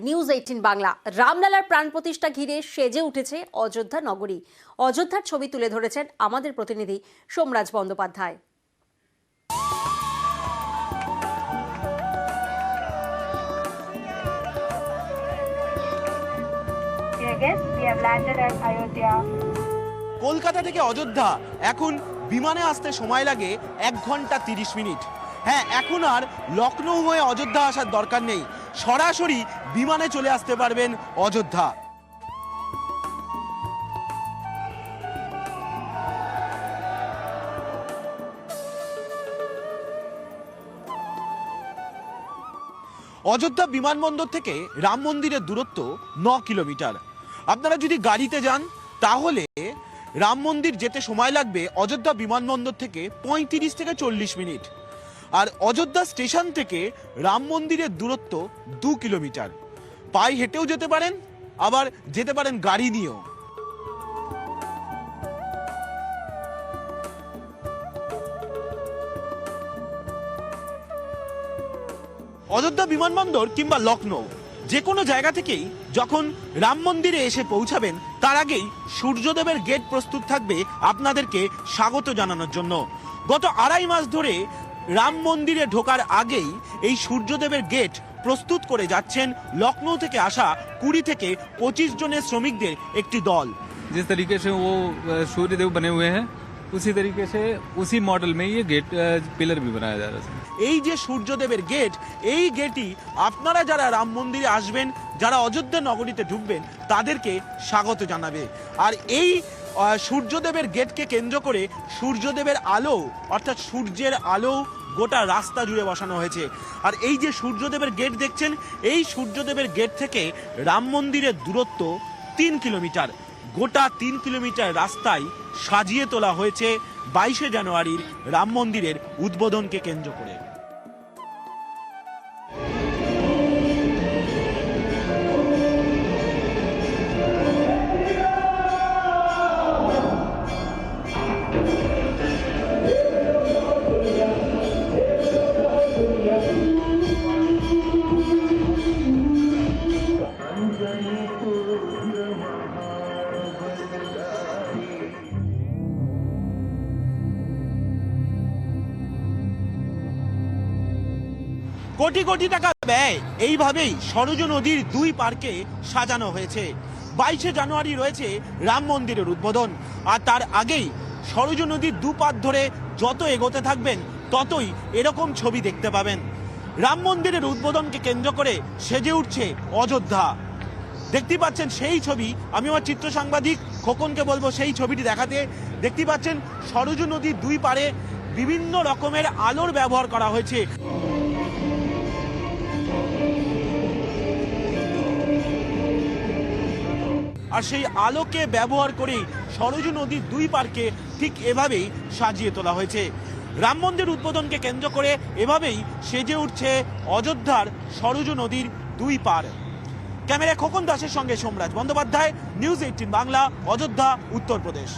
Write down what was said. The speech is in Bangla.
নিউজ 18 বাংলা। রামলালার প্রাণ প্রতিষ্ঠা ঘিরে সেজে উঠেছে অযোধ্যা নগরী। অযোধ্যার ছবি তুলে ধরেছেন আমাদের প্রতিনিধি সোমরাজ বন্দ্যোপাধ্যায়। কলকাতা থেকে অযোধ্যা এখন বিমানে আসতে সময় লাগে 1 ঘন্টা 30 মিনিট। হ্যাঁ, এখন আর লখনৌ হয়ে অযোধ্যা আসার দরকার নেই, সরাসরি বিমানে চলে আসতে পারবেন অযোধ্যা। অযোধ্যা বিমানবন্দর থেকে রাম মন্দিরের দূরত্ব 9 কিলোমিটার। আপনারা যদি গাড়িতে যান তাহলে রাম মন্দির যেতে সময় লাগবে অযোধ্যা বিমানবন্দর থেকে 35 থেকে 40 মিনিট। আর অযোধ্যা স্টেশন থেকে রাম মন্দিরের দূরত্ব 2 কিলোমিটার। পায়ে হেঁটেও যেতে পারেন, আবার যেতে পারেন গাড়ি নিয়েও। অযোধ্যা বিমানবন্দর কিংবা লখনৌ যে কোনো জায়গা থেকেই যখন রাম মন্দিরে এসে পৌঁছাবেন তার আগেই সূর্যদেবের গেট প্রস্তুত থাকবে আপনাদেরকে স্বাগত জানানোর জন্য। গত 2.5 মাস ধরে রাম মন্দিরে ঢোকার আগেই এই সূর্যদেবের গেট প্রস্তুত করে যাচ্ছেন লখনৌ থেকে আসা 20 থেকে 25 জনের শ্রমিকদের একটি দল। जिस तरीके से वो सूर्यदेव बने हुए हैं उसी तरीके से उसी मॉडल में ये गेट पिलर भी बनाया जा रहा है। এই যে সূর্যদেবের গেট, এই গেটই আপনারা যারা রাম মন্দিরে আসবেন, যারা অযোধ্যা নগরীতে ঢুকবেন তাদেরকে স্বাগত জানাবে। আর এই সূর্যদেবের গেটকে কেন্দ্র করে সূর্যদেবের আলো অর্থাৎ সূর্যের আলো গোটা রাস্তা জুড়ে বসানো হয়েছে। আর এই যে সূর্যদেবের গেট দেখছেন, এই সূর্যদেবের গেট থেকে রাম মন্দিরের দূরত্ব 3 কিলোমিটার। গোটা 3 কিলোমিটার রাস্তায় সাজিয়ে তোলা হয়েছে 22শে জানুয়ারির রাম মন্দিরের উদ্বোধনকে কেন্দ্র করে। কোটি কোটি টাকা ব্যয় এইভাবেই সরজ নদীর 2 পার্কে সাজানো হয়েছে। 22শে জানুয়ারি রয়েছে রাম মন্দিরের উদ্বোধন, আর তার আগেই সরজ নদীর 2 পার ধরে যত এগোতে থাকবেন ততই এরকম ছবি দেখতে পাবেন। রাম মন্দিরের উদ্বোধনকে কেন্দ্র করে সেজে উঠছে অযোধ্যা। দেখতে পাচ্ছেন সেই ছবি, আমি আমার চিত্র সাংবাদিক খোকনকে বলবো সেই ছবিটি দেখাতে। দেখতে পাচ্ছেন সরজ নদীর 2 পারে বিভিন্ন রকমের আলোর ব্যবহার করা হয়েছে। আর সেই আলোকে ব্যবহার করে সরজ নদীর 2 পার্কে ঠিক এভাবেই সাজিয়ে তোলা হয়েছে। রাম মন্দির উদ্বোধনকে কেন্দ্র করে এভাবেই সেজে উঠছে অযোধ্যার সরজ নদীর 2 পার। ক্যামেরায় খোকন দাসের সঙ্গে সোমরাজ বন্দ্যোপাধ্যায়, নিউজ 18 বাংলা, অযোধ্যা, উত্তরপ্রদেশ।